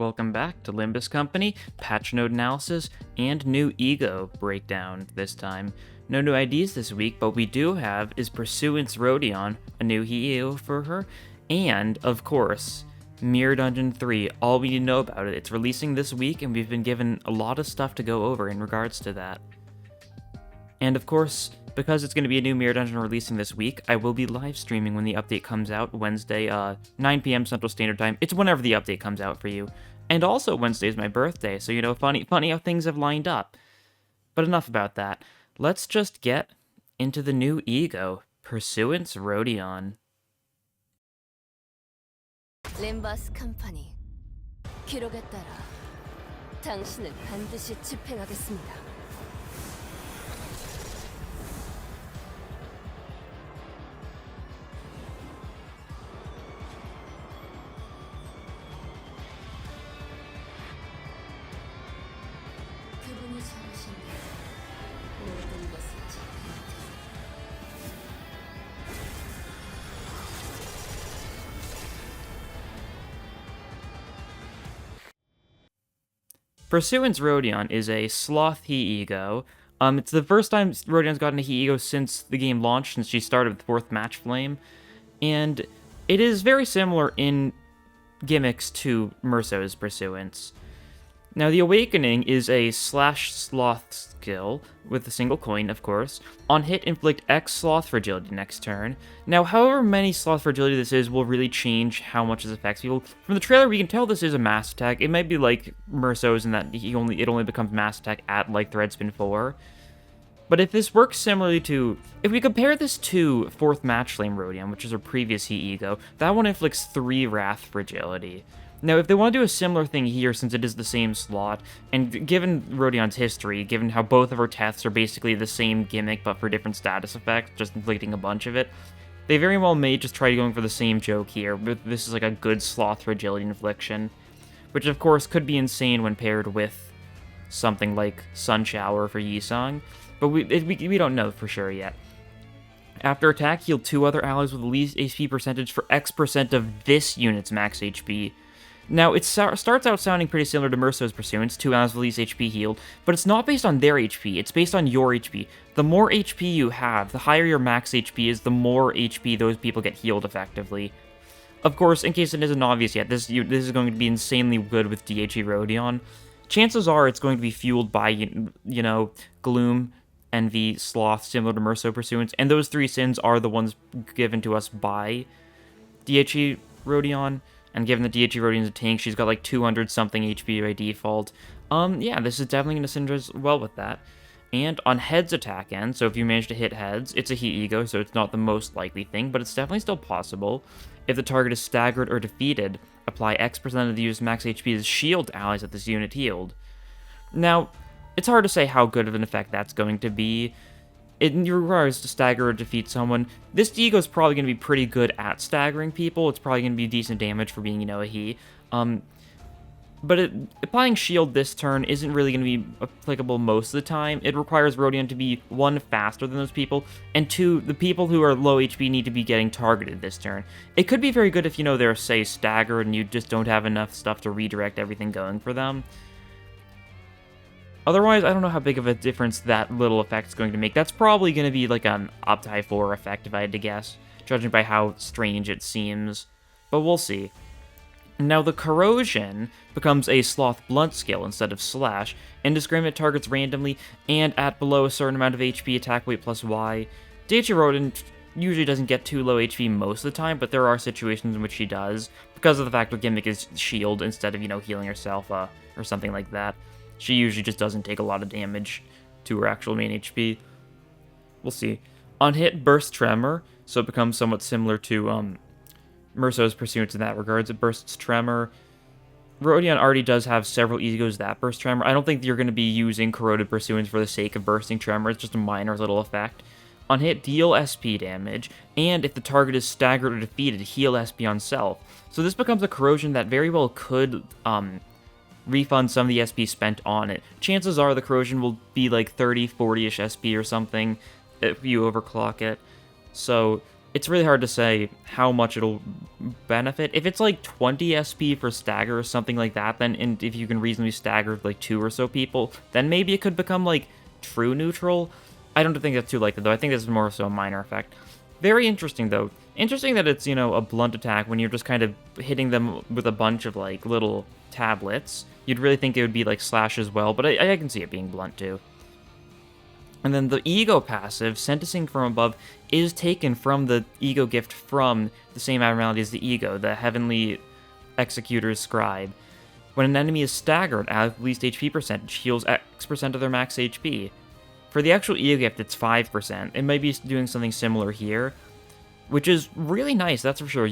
Welcome back to Limbus Company, patch node analysis, and new E.G.O breakdown this time. No new IDs this week, but we do have is Pursuance Rodion, a new E.G.O for her, and, of course, Mirror Dungeon 3, all we need to know about it. It's releasing this week, and we've been given a lot of stuff to go over in regards to that. And of course, because it's going to be a new Mirror Dungeon releasing this week, I will be live streaming when the update comes out, Wednesday, 9 p.m. Central Standard Time. It's whenever the update comes out for you. And also, Wednesday is my birthday, so, you know, funny how things have lined up. But enough about that. Let's just get into the new E.G.O, Pursuance Rodion. Limbus 컴퍼니 기록에 따라 당신을 반드시 집행하겠습니다. 그분이 잘하신다. 모든 것을 Pursuance Rodion is a sloth E.G.O. It's the first time Rodion's gotten a E.G.O since the game launched, since she started with 4th Match Flame, and it is very similar in gimmicks to Merso's Pursuance. Now, the Awakening is a slash sloth skill, with a single coin, of course. On hit, inflict X sloth fragility next turn. Now, however many sloth fragility this is will really change how much this affects people. From the trailer, we can tell this is a mass attack. It might be like Merso's in that it only becomes mass attack at, like, Threadspin 4. But if this works similarly to... If we compare this to 4th Match Flame Rodion, which is her previous E.G.O, that one inflicts 3 Wrath fragility. Now, if they want to do a similar thing here, since it is the same slot, and given Rodion's history, given how both of her tests are basically the same gimmick but for different status effects, just inflicting a bunch of it, they very well may just try going for the same joke here, but this is like a good sloth fragility infliction, which of course could be insane when paired with something like Sun Shower for Yi-Song, but we don't know for sure yet. After attack, heal 2 other allies with the least HP percentage for X% of this unit's max HP. Now, it starts out sounding pretty similar to Merso's Pursuance, 2 allies with least HP healed, but it's not based on their HP, it's based on your HP. The more HP you have, the higher your max HP is, the more HP those people get healed effectively. Of course, in case it isn't obvious yet, this is going to be insanely good with DHE Rodion. Chances are it's going to be fueled by, you know, Gloom, Envy, Sloth, similar to Merso Pursuance, and those 3 sins are the ones given to us by DHE Rodion. And given that DHE Rodion's a tank, she's got like 200-something HP by default. Yeah, this is definitely going to synergize well with that. And on heads attack end, so if you manage to hit heads, it's a E.G.O, so it's not the most likely thing, but it's definitely still possible. If the target is staggered or defeated, apply X% of the user's max HP as shield allies at this unit healed. Now, it's hard to say how good of an effect that's going to be. It requires to stagger or defeat someone. This E.G.O is probably going to be pretty good at staggering people. It's probably going to be decent damage for being, you know, a he. But applying shield this turn isn't really going to be applicable most of the time. It requires Rodion to be, 1, faster than those people, and 2, the people who are low HP need to be getting targeted this turn. It could be very good if, you know, they're, say, staggered and you just don't have enough stuff to redirect everything going for them. Otherwise, I don't know how big of a difference that little effect's going to make. That's probably going to be like an up to high 4 effect, if I had to guess, judging by how strange it seems. But we'll see. Now, the Corrosion becomes a Sloth Blunt skill instead of Slash. Indiscriminate targets randomly, and at below a certain amount of HP, attack weight plus Y. DHE Rodion usually doesn't get too low HP most of the time, but there are situations in which she does, because of the fact her gimmick is shield instead of, you know, healing herself, or something like that. She usually just doesn't take a lot of damage to her actual main HP. We'll see. On hit, burst Tremor, so it becomes somewhat similar to Merso's Pursuance in that regards. It bursts Tremor. Rodion already does have several E.G.Os that burst Tremor. I don't think you're going to be using Corroded Pursuance for the sake of bursting Tremor. It's just a minor little effect. On hit, deal SP damage, and if the target is staggered or defeated, heal SP on self. So this becomes a Corrosion that very well could refund some of the SP spent on it. Chances are the Corrosion will be like 30, 40-ish SP or something if you overclock it. So it's really hard to say how much it'll benefit. If it's like 20 SP for stagger or something like that, then and if you can reasonably stagger like 2 or so people, then maybe it could become like true neutral. I don't think that's too likely though. I think this is more so a minor effect. Very interesting though. Interesting that it's, a blunt attack when you're just kind of hitting them with a bunch of like little tablets. You'd really think it would be like slash as well, but I can see it being blunt too. And then the E.G.O passive, Sentencing from Above, is taken from the E.G.O gift from the same abnormality as the E.G.O, the Heavenly Executor's Scribe. When an enemy is staggered at least HP percentage, heals X% of their max HP. For the actual E.G.O gift, it's 5%. It might be doing something similar here, which is really nice, that's for sure.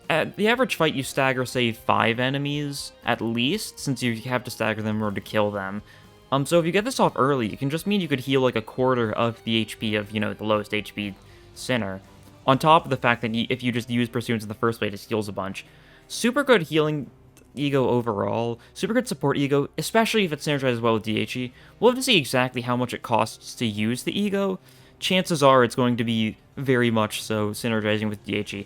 At the average fight, you stagger, say, 5 enemies at least, since you have to stagger them in order to kill them. So if you get this off early, it can just mean you could heal like a quarter of the HP of, the lowest HP Sinner. On top of the fact that if you just use Pursuance in the first place, it heals a bunch. Super good healing E.G.O overall. Super good support E.G.O, especially if it's synergized well with DHE. We'll have to see exactly how much it costs to use the E.G.O. Chances are it's going to be very much so synergizing with DHE.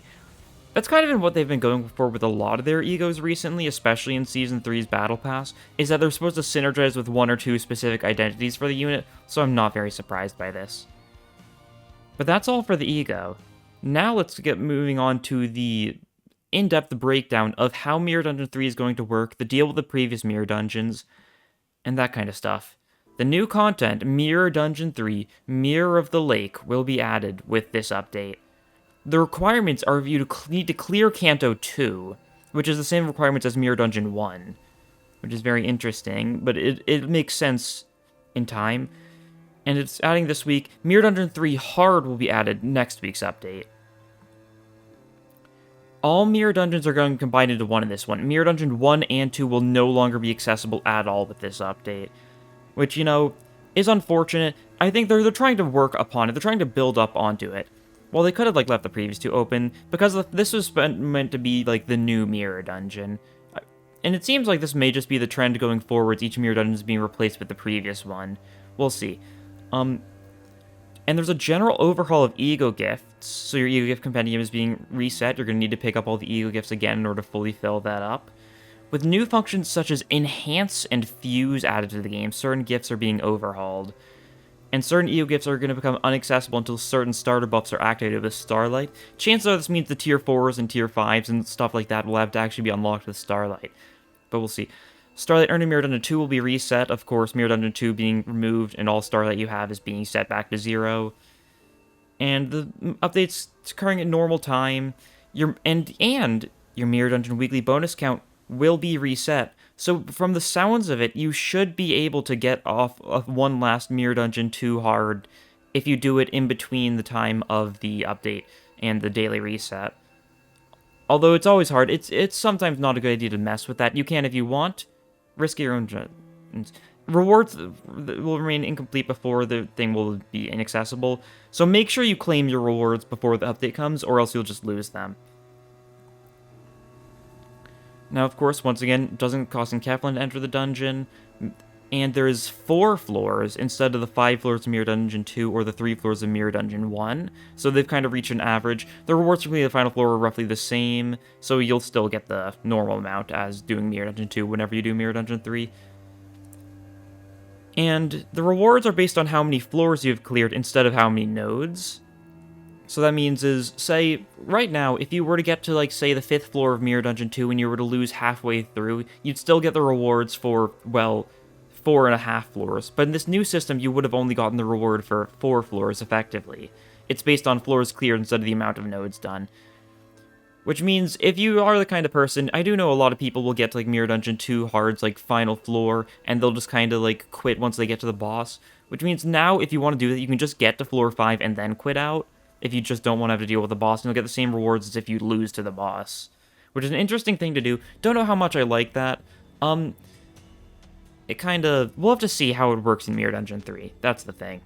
That's kind of been what they've been going for with a lot of their E.G.Os recently, especially in Season 3's Battle Pass, is that they're supposed to synergize with 1 or 2 specific identities for the unit, so I'm not very surprised by this. But that's all for the E.G.O. Now let's get moving on to the in-depth breakdown of how Mirror Dungeon 3 is going to work, the deal with the previous Mirror Dungeons, and that kind of stuff. The new content, Mirror Dungeon 3, Mirror of the Lake, will be added with this update. The requirements are you need to clear Kanto 2, which is the same requirements as Mirror Dungeon 1, which is very interesting, but it makes sense in time. And it's adding this week. Mirror Dungeon 3 Hard will be added next week's update. All Mirror Dungeons are going to combine into one in this one. Mirror Dungeon 1 and 2 will no longer be accessible at all with this update, which, is unfortunate. I think they're trying to work upon it. They're trying to build up onto it. Well, they could have left the previous 2 open, because this was meant to be the new Mirror Dungeon. And it seems like this may just be the trend going forwards, each Mirror Dungeon is being replaced with the previous one. We'll see. And there's a general overhaul of E.G.O gifts, so your E.G.O gift compendium is being reset. You're going to need to pick up all the E.G.O gifts again in order to fully fill that up. With new functions such as Enhance and Fuse added to the game, certain gifts are being overhauled. And certain E.G.O gifts are going to become inaccessible until certain starter buffs are activated with Starlight. Chances are this means the Tier 4s and Tier 5s and stuff like that will have to actually be unlocked with Starlight. But we'll see. Starlight earned in Mirror Dungeon 2 will be reset. Of course, Mirror Dungeon 2 being removed and all Starlight you have is being set back to 0. And the update's occurring at normal time. Your Mirror Dungeon weekly bonus count will be reset. So from the sounds of it, you should be able to get off of one last Mirror Dungeon 2 hard if you do it in between the time of the update and the daily reset. Although it's always hard, it's sometimes not a good idea to mess with that. You can if you want. Risk your own... Rewards will remain incomplete before the thing will be inaccessible. So make sure you claim your rewards before the update comes, or else you'll just lose them. Now, of course, once again, it doesn't cost in Keflin to enter the dungeon, and there's 4 floors instead of the 5 floors of Mirror Dungeon 2 or the 3 floors of Mirror Dungeon 1, so they've kind of reached an average. The rewards for the final floor are roughly the same, so you'll still get the normal amount as doing Mirror Dungeon 2 whenever you do Mirror Dungeon 3. And the rewards are based on how many floors you've cleared instead of how many nodes. So that means say, right now, if you were to get to, say, the 5th floor of Mirror Dungeon 2 and you were to lose halfway through, you'd still get the rewards for, 4.5 floors. But in this new system, you would have only gotten the reward for 4 floors, effectively. It's based on floors cleared instead of the amount of nodes done. Which means, if you are the kind of person, I do know a lot of people will get to, Mirror Dungeon 2 hard's, final floor, and they'll just kind of, quit once they get to the boss. Which means now, if you want to do that, you can just get to floor 5 and then quit out. If you just don't want to have to deal with the boss, and you'll get the same rewards as if you lose to the boss. Which is an interesting thing to do. Don't know how much I like that. It kind of... We'll have to see how it works in Mirror Dungeon 3. That's the thing.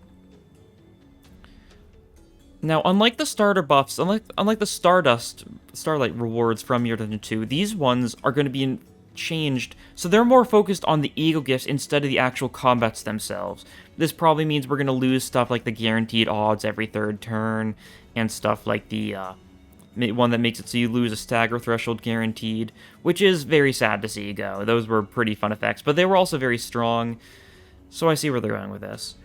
Now, unlike the starter buffs, unlike the Starlight rewards from Mirror Dungeon 2, these ones are going to be changed, so they're more focused on the ego gifts instead of the actual combats themselves. This probably means we're going to lose stuff like the guaranteed odds every third turn, and stuff like the one that makes it so you lose a stagger threshold guaranteed, which is very sad to see go. Those were pretty fun effects, but they were also very strong, so I see where they're going with this.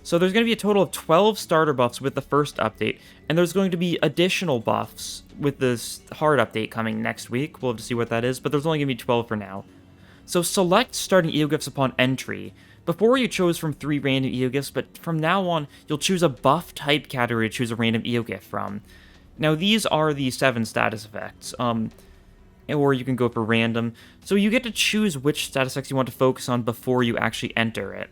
So there's going to be a total of 12 starter buffs with the first update, and there's going to be additional buffs with this hard update coming next week. We'll have to see what that is, but there's only going to be 12 for now. So select starting EO gifts upon entry. Before you chose from 3 random EO gifts, but from now on, you'll choose a buff type category to choose a random EO gift from. Now these are the 7 status effects, or you can go for random. So you get to choose which status effects you want to focus on before you actually enter it.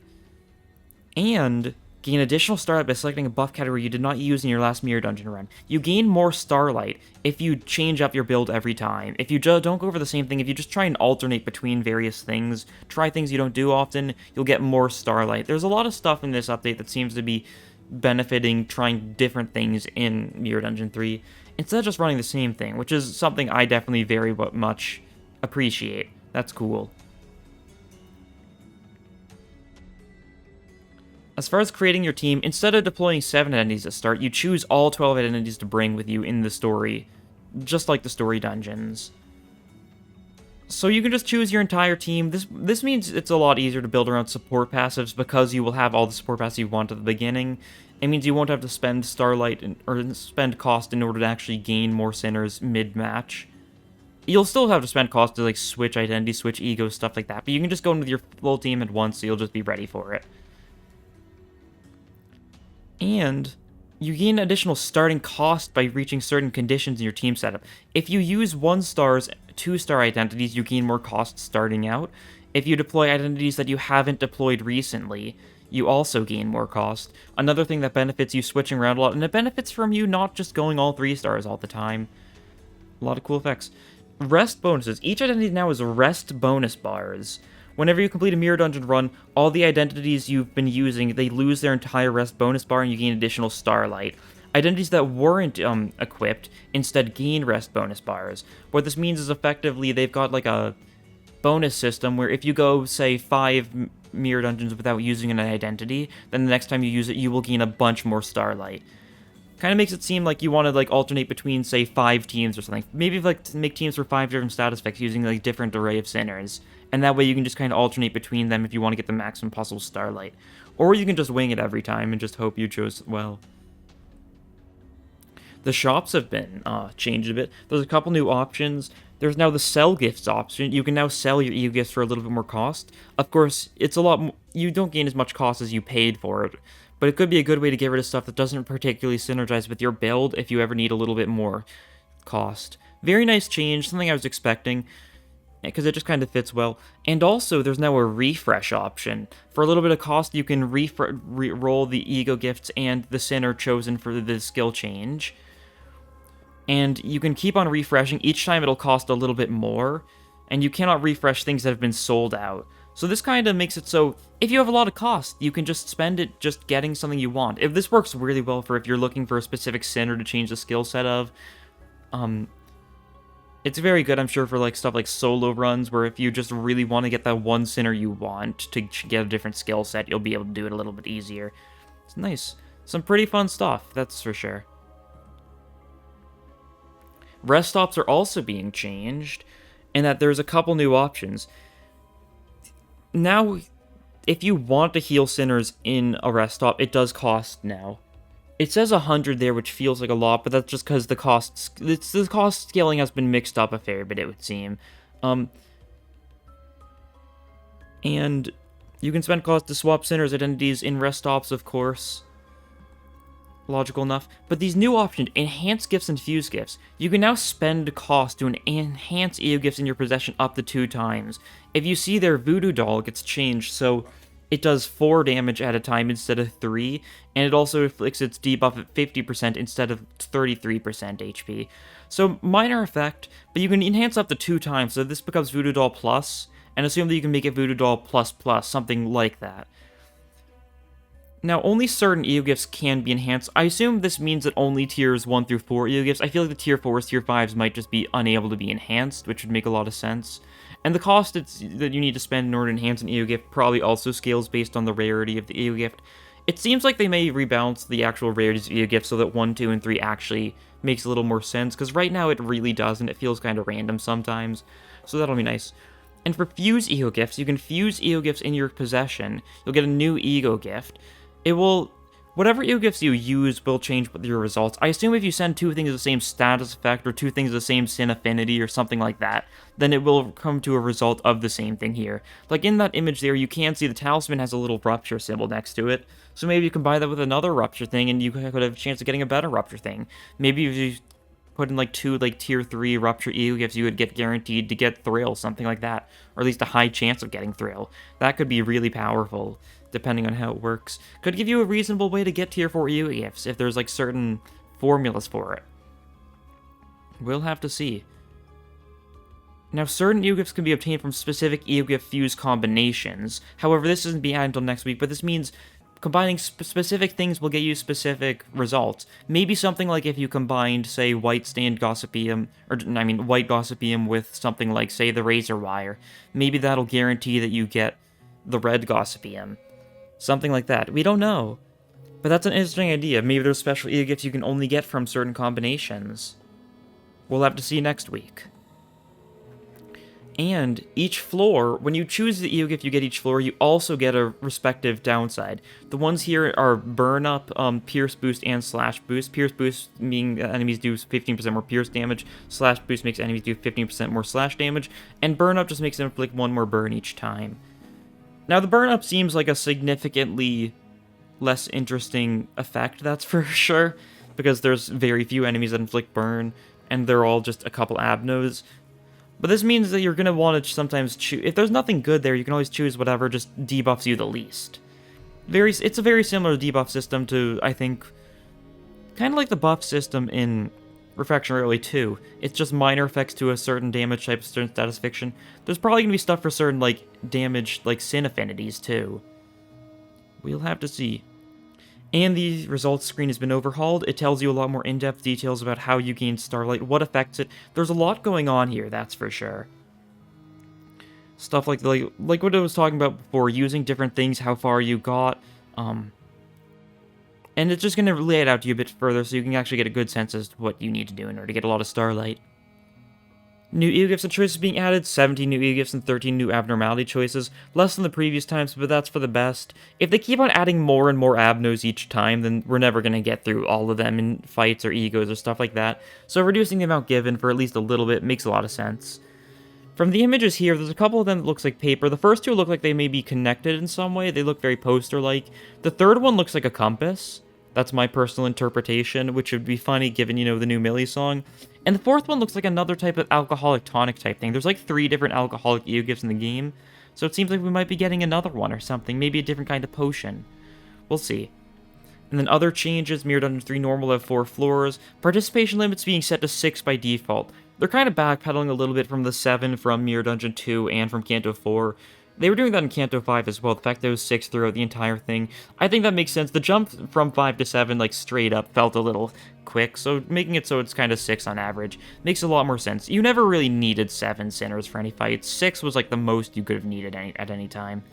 And gain additional starlight by selecting a buff category you did not use in your last mirror dungeon run. You gain more starlight if you change up your build every time. If you don't go over the same thing, if you just try and alternate between various things, try things you don't do often, you'll get more starlight. There's a lot of stuff in this update that seems to be benefiting trying different things in Mirror Dungeon 3, instead of just running the same thing, which is something I definitely very much appreciate. That's cool. As far as creating your team, instead of deploying 7 identities at start, you choose all 12 identities to bring with you in the story, just like the story dungeons. So you can just choose your entire team. This means it's a lot easier to build around support passives because you will have all the support passives you want at the beginning. It means you won't have to spend starlight or spend cost in order to actually gain more sinners mid-match. You'll still have to spend cost to like switch identity, switch ego, stuff like that, but you can just go in with your full team at once, so you'll just be ready for it. And you gain additional starting cost by reaching certain conditions in your team setup. If you use 1-stars, 2-star identities, you gain more cost starting out. If you deploy identities that you haven't deployed recently, you also gain more cost. Another thing that benefits you switching around a lot, and it benefits from you not just going all 3-stars all the time. A lot of cool effects. Rest bonuses. Each identity now has rest bonus bars. Whenever you complete a Mirror Dungeon run, all the identities you've been using, they lose their entire rest bonus bar and you gain additional starlight. Identities that weren't equipped instead gain rest bonus bars. What this means is effectively they've got like a bonus system where if you go, say, 5 Mirror Dungeons without using an identity, then the next time you use it, you will gain a bunch more starlight. Kind of makes it seem like you want to like alternate between, say, 5 teams or something. Maybe like make teams for 5 different status effects using like different array of sinners. And that way you can just kind of alternate between them if you want to get the maximum possible starlight. Or you can just wing it every time and just hope you chose well. The shops have been changed a bit. There's a couple new options. There's now the sell gifts option. You can now sell your EO gifts for a little bit more cost. Of course, it's a lot you don't gain as much cost as you paid for it. But it could be a good way to get rid of stuff that doesn't particularly synergize with your build if you ever need a little bit more cost. Very nice change, something I was expecting, because it just kind of fits well. And also, there's now a refresh option. For a little bit of cost, you can re-roll the ego gifts and the sinner chosen for the skill change. And you can keep on refreshing. Each time it'll cost a little bit more, and you cannot refresh things that have been sold out. So this kind of makes it so, if you have a lot of cost, you can just spend it just getting something you want. If this works really well for if you're looking for a specific sinner to change the skill set of, it's very good, I'm sure, for like stuff like solo runs, where if you just really want to get that one sinner you want to get a different skill set, you'll be able to do it a little bit easier. It's nice. Some pretty fun stuff, that's for sure. Rest stops are also being changed, in that there's a couple new options. Now, if you want to heal sinners in a rest stop, it does cost now. It says 100 there, which feels like a lot, but that's just because the cost scaling has been mixed up a fair bit, it would seem. And you can spend cost to swap sinners' identities in rest stops, of course. Logical enough. But these new options, enhance gifts and fuse gifts, you can now spend cost to enhance EO gifts in your possession up to 2 times. If you see their voodoo doll gets changed, so it does 4 damage at a time instead of 3, and it also inflicts its debuff at 50% instead of 33% HP. So minor effect, but you can enhance up to 2 times, so this becomes voodoo doll plus, and assume that you can make it voodoo doll plus plus, something like that. Now, only certain EO gifts can be enhanced. I assume this means that only tiers 1 through 4 EO gifts. I feel like the tier 4s, tier 5s might just be unable to be enhanced, which would make a lot of sense. And the cost that you need to spend in order to enhance an E.G.O gift probably also scales based on the rarity of the E.G.O gift. It seems like they may rebalance the actual rarities of E.G.O gifts so that 1, 2, and 3 actually makes a little more sense, because right now it really doesn't. It feels kind of random sometimes, so that'll be nice. And for fuse E.G.O gifts, you can fuse E.G.O gifts in your possession. You'll get a new E.G.O gift. It will... Whatever E.G.O gifts you use will change your results. I assume if you send 2 things of the same status effect, or 2 things of the same sin affinity, or something like that, then it will come to a result of the same thing here. Like in that image there, you can see the talisman has a little rupture symbol next to it, so maybe you combine that with another rupture thing, and you could have a chance of getting a better rupture thing. Maybe if you put in like 2 like tier 3 rupture E.G.O gifts, you would get guaranteed to get Thrill, something like that, or at least a high chance of getting Thrill. That could be really powerful, depending on how it works. Could give you a reasonable way to get tier 4 E.G.O gifts if there's like certain formulas for it. We'll have to see. Now, certain E.G.O gifts can be obtained from specific E.G.O gift fuse combinations. However, this isn't being added until next week, but this means combining specific things will get you specific results. Maybe something like if you combined, say, white stained Gossipium, white Gossipium with something like, say, the Razor Wire. Maybe that'll guarantee that you get the red Gossipium. Something like that. We don't know. But that's an interesting idea. Maybe there's special E.G.O gifts you can only get from certain combinations. We'll have to see next week. And each floor, when you choose the E.G.O gift you get each floor, you also get a respective downside. The ones here are Burn Up, Pierce Boost, and Slash Boost. Pierce Boost meaning that enemies do 15% more pierce damage. Slash Boost makes enemies do 15% more slash damage. And Burn Up just makes them inflict 1 more burn each time. Now, the Burn Up seems like a significantly less interesting effect, that's for sure, because there's very few enemies that inflict burn, and they're all just a couple abnos. But this means that you're going to want to sometimes choose... If there's nothing good there, you can always choose whatever just debuffs you the least. It's a very similar debuff system to, I think, kind of like the buff system in Refraction Rarely 2. It's just minor effects to a certain damage type, certain status fiction. There's probably going to be stuff for certain, like, damage, like, sin affinities, too. We'll have to see. And the results screen has been overhauled. It tells you a lot more in-depth details about how you gain Starlight, what affects it. There's a lot going on here, that's for sure. Stuff like what I was talking about before, using different things, how far you got. And it's just going to lay it out to you a bit further so you can actually get a good sense as to what you need to do in order to get a lot of Starlight. New E.G.O gifts and choices being added, 17 new E.G.O gifts and 13 new abnormality choices, less than the previous times, but that's for the best. If they keep on adding more and more abnos each time, then we're never going to get through all of them in fights or E.G.Os or stuff like that, so reducing the amount given for at least a little bit makes a lot of sense. From the images here, there's a couple of them that looks like paper. The first two look like they may be connected in some way, they look very poster-like. The third one looks like a compass. That's my personal interpretation, which would be funny given, the new Millie song. And the fourth one looks like another type of alcoholic tonic type thing. There's like 3 different alcoholic E.G.O gifts in the game, so it seems like we might be getting another one or something, maybe a different kind of potion. We'll see. And then other changes, Mirror Dungeon 3 normal have 4 floors, participation limits being set to 6 by default. They're kind of backpedaling a little bit from the 7 from Mirror Dungeon 2 and from Canto 4. They were doing that in Canto 5 as well, the fact that it was 6 throughout the entire thing. I think that makes sense. The jump from 5 to 7, like, straight up felt a little quick, so making it so it's kind of 6 on average makes a lot more sense. You never really needed 7 Sinners for any fights. 6 was, like, the most you could have needed at any time.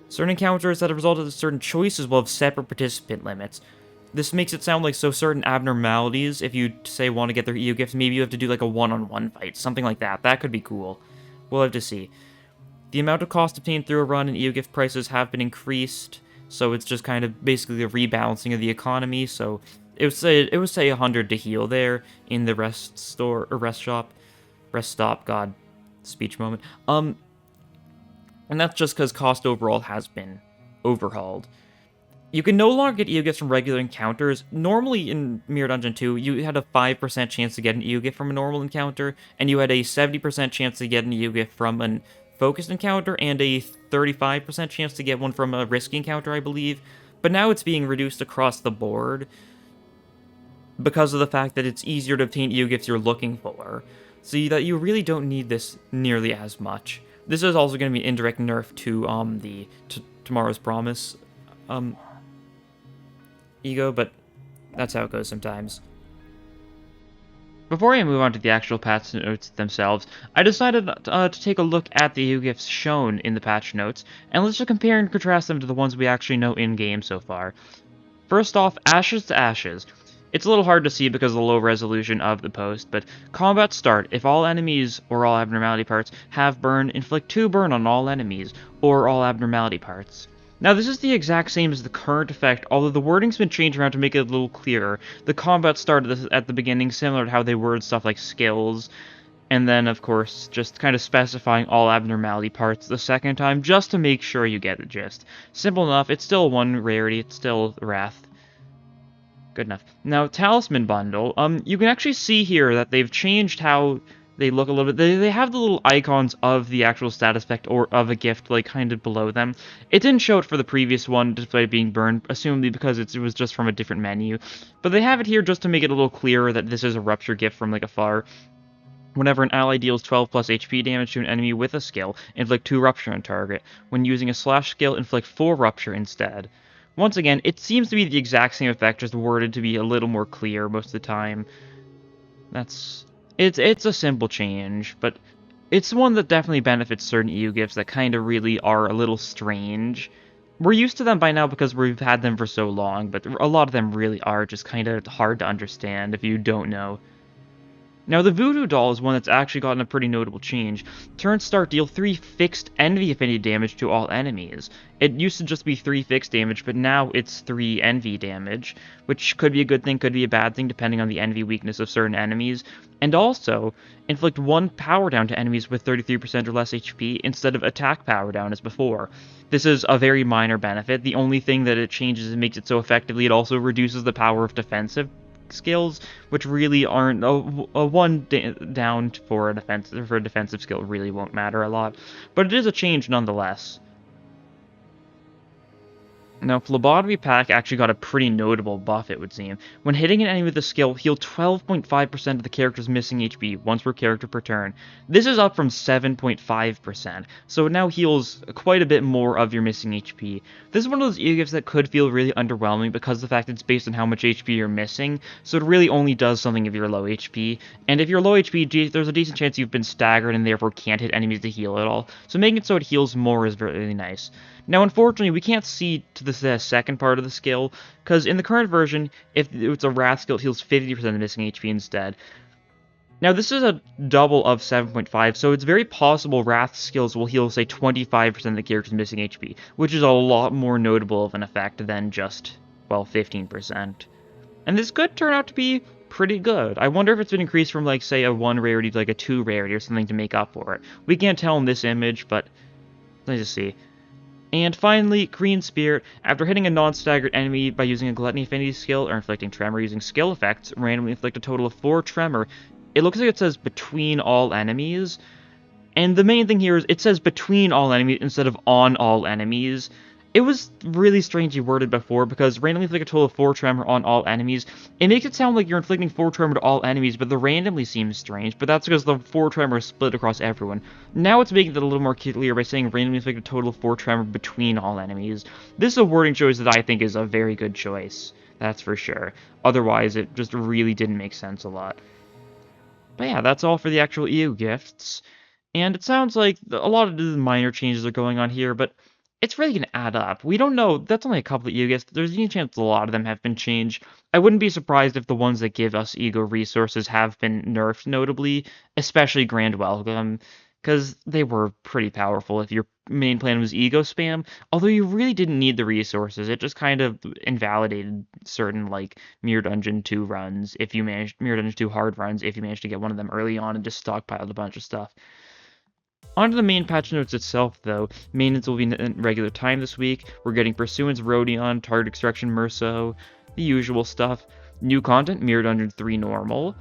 Certain encounters that have resulted in certain choices will have separate participant limits. This makes it sound like certain abnormalities, if you, say, want to get their E.G.O gifts, maybe you have to do, like, a one-on-one fight, something like that. That could be cool. We'll have to see. The amount of cost obtained through a run and E.G.O gift prices have been increased, so it's just kind of basically a rebalancing of the economy, so it would say 100 to heal there in the rest stop, god, speech moment. And that's just because cost overall has been overhauled. You can no longer get E.G.O gifts from regular encounters. Normally in Mirror Dungeon 2, you had a 5% chance to get an E.G.O gift from a normal encounter, and you had a 70% chance to get an E.G.O gift from an focused encounter, and a 35% chance to get one from a risky encounter, I believe. But now it's being reduced across the board because of the fact that it's easier to obtain E.G.O gifts you're looking for, so that you really don't need this nearly as much. This is also going to be an indirect nerf to Tomorrow's Promise E.G.O, but that's how it goes sometimes. Before I move on to the actual patch notes themselves, I decided to take a look at the EU gifts shown in the patch notes, and let's just compare and contrast them to the ones we actually know in-game so far. First off, Ashes to Ashes. It's a little hard to see because of the low resolution of the post, but combat start. If all enemies or all abnormality parts have burn, inflict 2 burn on all enemies or all abnormality parts. Now this is the exact same as the current effect, although the wording's been changed around to make it a little clearer. The combat start at the beginning, similar to how they word stuff like skills, and then of course just kind of specifying all abnormality parts the second time just to make sure you get the gist. Simple enough, it's still one rarity, it's still Wrath. Good enough. Now, Talisman Bundle, you can actually see here that they've changed how they look a little bit. They have the little icons of the actual status effect or of a gift, like, kind of below them. It didn't show it for the previous one, despite being burned, assumably because it was just from a different menu. But they have it here just to make it a little clearer that this is a Rupture gift from, like, afar. Whenever an ally deals 12 plus HP damage to an enemy with a skill, inflict 2 Rupture on target. When using a slash skill, inflict 4 Rupture instead. Once again, it seems to be the exact same effect, just worded to be a little more clear most of the time. It's a simple change, but it's one that definitely benefits certain EU gifts that kind of really are a little strange. We're used to them by now because we've had them for so long, but a lot of them really are just kind of hard to understand if you don't know. Now, the Voodoo Doll is one that's actually gotten a pretty notable change. Turn start, deal 3 fixed Envy affinity damage to all enemies. It used to just be 3 fixed damage, but now it's 3 Envy damage, which could be a good thing, could be a bad thing, depending on the Envy weakness of certain enemies. And also, inflict 1 power down to enemies with 33% or less HP, instead of attack power down as before. This is a very minor benefit. The only thing that it changes and makes it so effectively, it also reduces the power of defensive skills, which really aren't a one down for a defensive skill really won't matter a lot, but it is a change nonetheless. Now, Phlebotomy Pack actually got a pretty notable buff, it would seem. When hitting an enemy with a skill, heal 12.5% of the character's missing HP, once per character per turn. This is up from 7.5%, so it now heals quite a bit more of your missing HP. This is one of those E-gifts that could feel really underwhelming because of the fact it's based on how much HP you're missing, so it really only does something if you're low HP. And if you're low HP, there's a decent chance you've been staggered and therefore can't hit enemies to heal at all, so making it so it heals more is really nice. Now, unfortunately, we can't see to the second part of the skill, because in the current version, if it's a Wrath skill, it heals 50% of the missing HP instead. Now, this is a double of 7.5, so it's very possible Wrath skills will heal, say, 25% of the character's missing HP, which is a lot more notable of an effect than just, well, 15%. And this could turn out to be pretty good. I wonder if it's been increased from, like, say, a 1 rarity to, like, a 2 rarity or something to make up for it. We can't tell in this image, but let's just see. And finally, Green Spirit. After hitting a non-staggered enemy by using a Gluttony Affinity skill or inflicting Tremor using skill effects, randomly inflict a total of 4 Tremor. It looks like it says between all enemies. And the main thing here is it says between all enemies instead of on all enemies. It was really strangely worded before because randomly inflict a total of 4 Tremor on all enemies. It makes it sound like you're inflicting 4 Tremor to all enemies, but the randomly seems strange, but that's because the 4 Tremor is split across everyone. Now it's making it a little more clear by saying randomly inflict a total of 4 Tremor between all enemies. This is a wording choice that I think is a very good choice, that's for sure. Otherwise, it just really didn't make sense a lot. But yeah, that's all for the actual EU gifts. And it sounds like a lot of the minor changes are going on here, but it's really going to add up. We don't know. That's only a couple of E.G.O. There's any chance a lot of them have been changed. I wouldn't be surprised if the ones that give us E.G.O. resources have been nerfed notably, especially Grand Welcome, because they were pretty powerful if your main plan was E.G.O. spam, although you really didn't need the resources. It just kind of invalidated certain, like, Mirror Dungeon 2 runs, if you managed, Mirror Dungeon 2 hard runs, if you managed to get one of them early on and just stockpiled a bunch of stuff. On to the main patch notes itself, though. Maintenance will be in regular time this week. We're getting Pursuance Rodion, Target Extraction Merceau, the usual stuff. New content, Mirror Dungeon 3 Normal.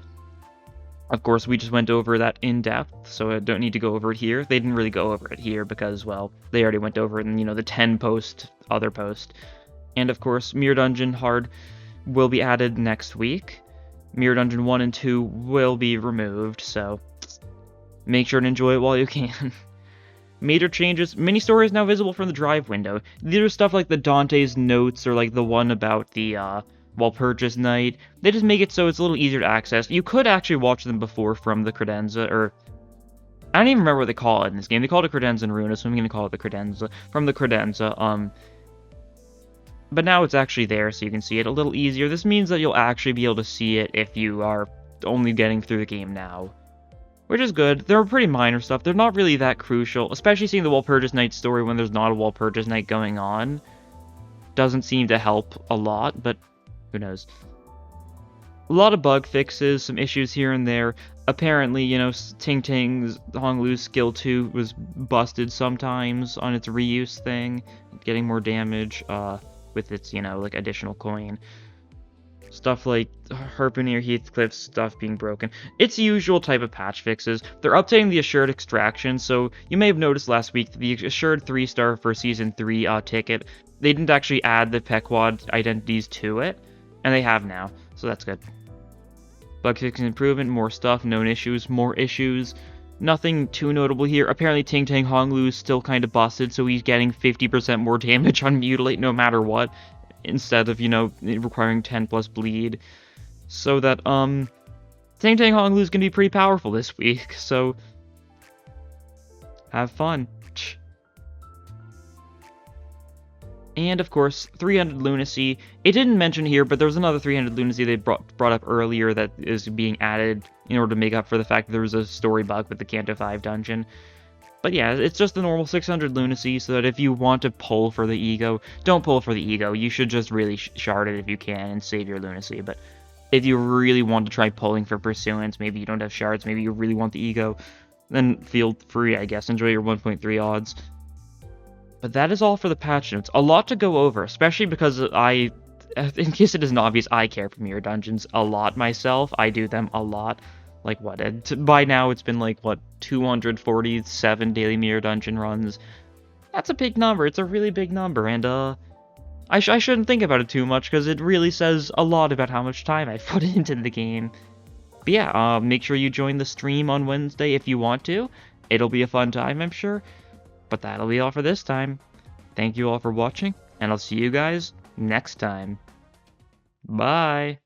Of course, we just went over that in depth, so I don't need to go over it here. They didn't really go over it here because, well, they already went over it in, the 10 post, other post. And of course, Mirror Dungeon Hard will be added next week. Mirror Dungeon 1 and 2 will be removed, so make sure to enjoy it while you can. Major changes. Mini story is now visible from the drive window. These are stuff like the Dante's notes or like the one about the Walpurgis Night. They just make it so it's a little easier to access. You could actually watch them before from the credenza, or I don't even remember what they call it in this game. They call it a credenza in Runa, so I'm going to call it the credenza. From the credenza, but now it's actually there, so you can see it a little easier. This means that you'll actually be able to see it if you are only getting through the game now, which is good. They're pretty minor stuff. They're not really that crucial, especially seeing the Walpurgis Night story when there's not a Walpurgis Night going on. Doesn't seem to help a lot, but who knows. A lot of bug fixes, some issues here and there. Apparently, you know, Ting Ting's Honglu's skill 2 was busted sometimes on its reuse thing, getting more damage with its, you know, like additional coin. Stuff like Harpooner Heathcliff's stuff being broken. It's the usual type of patch fixes. They're updating the Assured Extraction, so you may have noticed last week that the Assured 3-star for Season 3 ticket, they didn't actually add the Pequod identities to it, and they have now, so that's good. Bug fixing improvement, more stuff, known issues, more issues. Nothing too notable here. Apparently Ting Tang Honglu is still kind of busted, so he's getting 50% more damage on Mutilate no matter what, instead of, you know, requiring 10 plus bleed. So that, Ting Tang Honglu is going to be pretty powerful this week, so have fun. And, of course, 300 Lunacy. It didn't mention here, but there was another 300 Lunacy they brought up earlier that is being added in order to make up for the fact that there was a story bug with the Canto 5 dungeon. But yeah, it's just the normal 600 Lunacy, so that if you want to pull for the E.G.O, don't pull for the E.G.O. You should just really shard it if you can and save your Lunacy. But if you really want to try pulling for Pursuance, maybe you don't have shards, maybe you really want the E.G.O, then feel free, I guess. Enjoy your 1.3 odds. But that is all for the patch notes. A lot to go over, especially because in case it isn't obvious, I care for mirror dungeons a lot myself. I do them a lot. Like, what? By now, it's been like, what, 247 daily mirror dungeon runs. That's a big number. It's a really big number, and, I shouldn't think about it too much, because it really says a lot about how much time I put into the game. But yeah, make sure you join the stream on Wednesday if you want to. It'll be a fun time, I'm sure. But that'll be all for this time. Thank you all for watching, and I'll see you guys next time. Bye!